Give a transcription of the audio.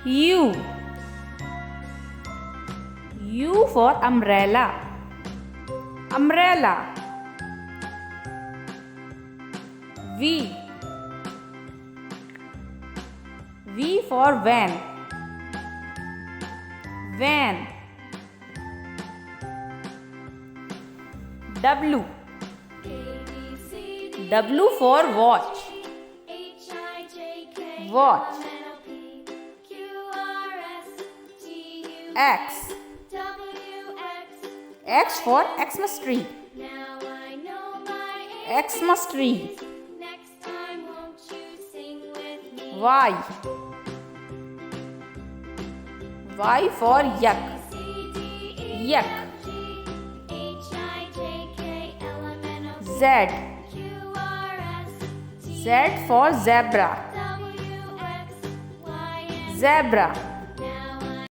U. U for umbrella. Umbrella. V. V for van. Van. W. W for watch. Watch. X. X for Xmas tree. Xmas tree. Y. Y for yak. Yak. Z. Z for zebra. Zebra.